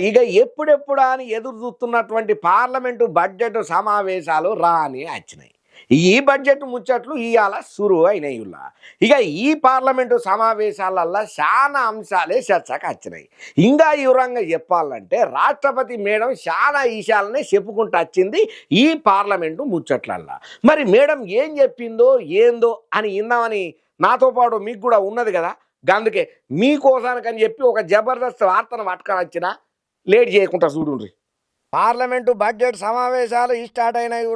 ఇక ఎప్పుడెప్పుడా అని ఎదురు చూస్తున్నటువంటి పార్లమెంటు బడ్జెట్ సమావేశాలు రాని వచ్చినాయి. ఈ బడ్జెట్ ముచ్చట్లు ఇవాళ సురువు అయినాయి. ఇక ఈ పార్లమెంటు సమావేశాలల్లో చాలా అంశాలే చర్చకు వచ్చినాయి. ఇంకా వివరంగా చెప్పాలంటే రాష్ట్రపతి మేడం చాలా విషయాలనే చెప్పుకుంటూ వచ్చింది ఈ పార్లమెంటు ముచ్చట్లల్లా. మరి మేడం ఏం చెప్పిందో ఏందో అని విందామని నాతో పాటు మీకు కూడా ఉన్నది కదా, అందుకే మీకోసానికని చెప్పి ఒక జబర్దస్త్ వార్తను పట్టుకొని వచ్చిన. లేట్ చేయకుండా చూడుండ్రి. పార్లమెంటు బడ్జెట్ సమావేశాలు స్టార్ట్ అయినాయి.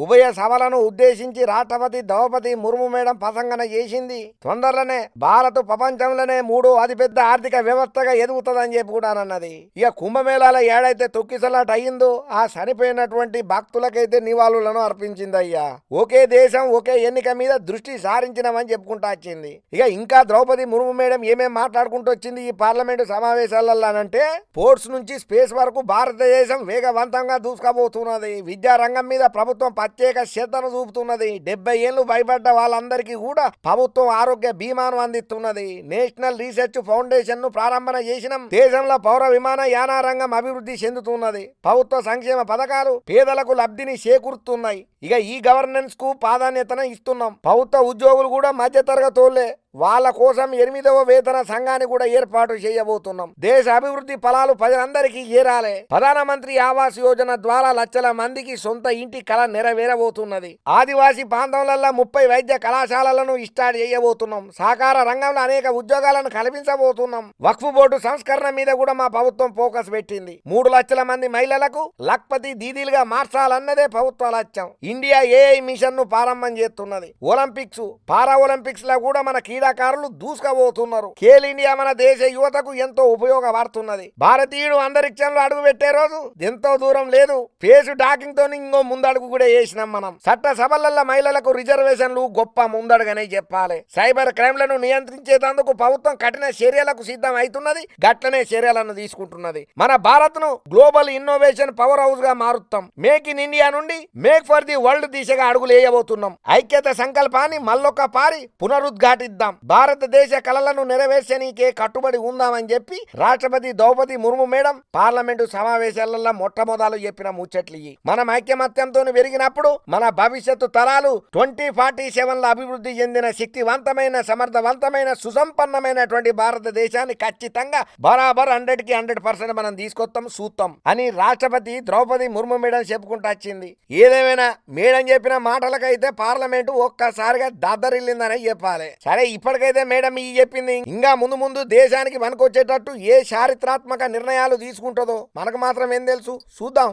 ఉభయ సభలను ఉద్దేశించి రాష్ట్రపతి ద్రౌపది ముర్ము మేడం ప్రసంగన చేసింది. తొందరలోనే భారత్ ప్రపంచంలోనే 3వ అతిపెద్ద ఆర్థిక వ్యవస్థగా ఎదుగుతుందని చెప్పి కూడా అన్నది. ఇక కుంభమేళాల ఏడైతే తొక్కిసలాట అయ్యిందో ఆ చనిపోయినటువంటి భక్తులకైతే నివాళులను అర్పించింది. అయ్యా ఒకే దేశం ఒకే ఎన్నిక మీద దృష్టి సారించినామని చెప్పుకుంటా వచ్చింది. ఇక ఇంకా ద్రౌపది ముర్ము మేడం ఏమేం మాట్లాడుకుంటూ వచ్చింది ఈ పార్లమెంటు సమావేశాలలోనంటే, స్పోర్ట్స్ నుంచి స్పేస్ వరకు భారతదేశం వేగవంతంగా దూసుకుపోతున్నది. విద్యారంగం మీద ప్రభుత్వం ప్రత్యేక శ్రద్ధను చూపుతున్నది. 70 ఏళ్లు భయపడ్డ వాళ్ళందరికీ కూడా ప్రభుత్వం ఆరోగ్య బీమాను అందిస్తున్నది. నేషనల్ రీసెర్చ్ ఫౌండేషన్ ను ప్రారంభన చేసినాం. దేశంలో పౌర విమాన యాన రంగం అభివృద్ధి చెందుతున్నది. ప్రభుత్వ సంక్షేమ పథకాలు పేదలకు లబ్ధిని చేకూరుతున్నాయి. ఇక ఈ గవర్నెన్స్ కు ప్రాధాన్యతను ఇస్తున్నాం. ప్రభుత్వ ఉద్యోగులు కూడా మధ్యతరగతోళ్లే. వాళ్ళ కోసం 8వ వేతన సంఘాన్ని కూడా ఏర్పాటు చేయబోతున్నాం. దేశ అభివృద్ధి ఫలాలు ప్రజలందరికీ చేరాలి. ప్రధానమంత్రి ఆవాస్ యోజన ద్వారా లక్షల మందికి సొంత ఇంటి కళ నెరవేరబోతున్నది. ఆదివాసీ ప్రాంతాలలో 30 వైద్య కళాశాలలను స్టార్ట్ చేయబోతున్నాం. సహకార రంగంలో అనేక ఉద్యోగాలను కల్పించబోతున్నాం. వక్ఫ్ బోర్డు సంస్కరణ మీద కూడా మా ప్రభుత్వం ఫోకస్ పెట్టింది. 3 లక్షల మంది మహిళలకు లఖ్పతి దీదీలుగా మార్చాలన్నదే ప్రభుత్వ లక్ష్యం. ఇండియా ఏఐ మిషన్ ను ప్రారంభం చేస్తున్నది. ఒలింపిక్స్ పారా ఒలింపిక్స్ లో కూడా మన క్రీడాకారులు దూసుకుపోతున్నారు. ఖేల్ ఇండియా మన దేశ యువతకు ఎంతో ఉపయోగపడుతున్నది. భారతీయుడు అంతరిక్షంలో అడుగు పెట్టే రోజు ఎంతో దూరం లేదు. ఫేస్ డాకింగ్ తో ఇంకో ముందడుగు కూడా వేసినాం మనం. చట్ట సభలలో మహిళలకు రిజర్వేషన్లు గొప్ప ముందడుగనే చెప్పాలి. సైబర్ క్రైమ్లను నియంత్రించేందుకు ప్రభుత్వం కఠిన చర్యలకు సిద్ధం అవుతున్నది. గట్లనే చర్యలను తీసుకుంటున్నది. మన భారత్ ను గ్లోబల్ ఇన్నోవేషన్ పవర్ హౌస్ గా మారుస్తాం. మేక్ ఇన్ ఇండియా నుండి మేక్ ఫర్ ది వరల్డ్ దిశగా అడుగులు వేయబోతున్నాం. ఐక్యత సంకల్పాన్ని మళ్ళొక్క పారి పునరుద్ఘాటిద్దాం. భారతదేశ కళలను నెరవేర్చనీకే కట్టుబడి ఉందామని చెప్పి రాష్ట్రపతి ద్రౌపది ముర్ము మేడం పార్లమెంటు సమావేశాలలో మొట్టమొదలు చెప్పిన ముచ్చట్లు. మనం ఐక్యమత్యంతో పెరిగినప్పుడు మన భవిష్యత్తు తరాలు 2047లో అభివృద్ధి చెందిన శక్తివంతమైన సమర్థవంతమైన సుసంపన్నమైనటువంటి భారతదేశాన్ని ఖచ్చితంగా బరాబర్ 100కి 100% మనం తీసుకొస్తాం చూస్తాం అని రాష్ట్రపతి ద్రౌపది ముర్ము మేడం చెప్పుకుంటూ వచ్చింది. ఏదేమైనా మేడం చెప్పిన మాటలకైతే పార్లమెంటు ఒక్కసారిగా దద్దరిల్లిందనే చెప్పాలి. సరే ఇప్పటికైతే మేడం ఈ చెప్పింది ఇంకా ముందు ముందు దేశానికి మనకొచ్చేటట్టు ఏ చారిత్రాత్మక నిర్ణయాలు తీసుకుంటుందో మనకు మాత్రం ఏం తెలుసు, చూద్దాం.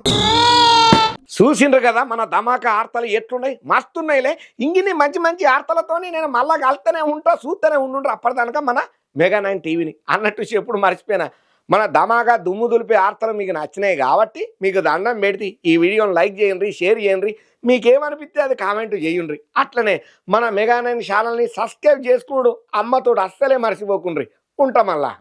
చూసిండ్రు కదా మన ధమాకా ఆర్తలు ఎట్లున్నాయి, మస్తున్నాయిలే. ఇంగిని మంచి మంచి ఆర్తలతోని నేను మళ్ళా కలుతూనే ఉంటా, చూస్తూనే ఉండుండ్రు. అప్పటిదానిక మన మెగా9 టీవీని అన్నట్టు ఎప్పుడు మర్చిపోయినా. మన ధమాకా దుమ్ము దులిపే ఆర్తలు మీకు నచ్చినాయి కాబట్టి మీకు దండం పెడితే ఈ వీడియోని లైక్ చేయండి, షేర్ చేయండి. మీకేమనిపిస్తే అది కామెంట్ చేయండి. అట్లనే మన మెగా9 ఛానల్ని సబ్స్క్రైబ్ చేసుకోడు అమ్మతోడు అస్సలే మర్చిపోకుండ్రి. ఉంటాం మళ్ళా.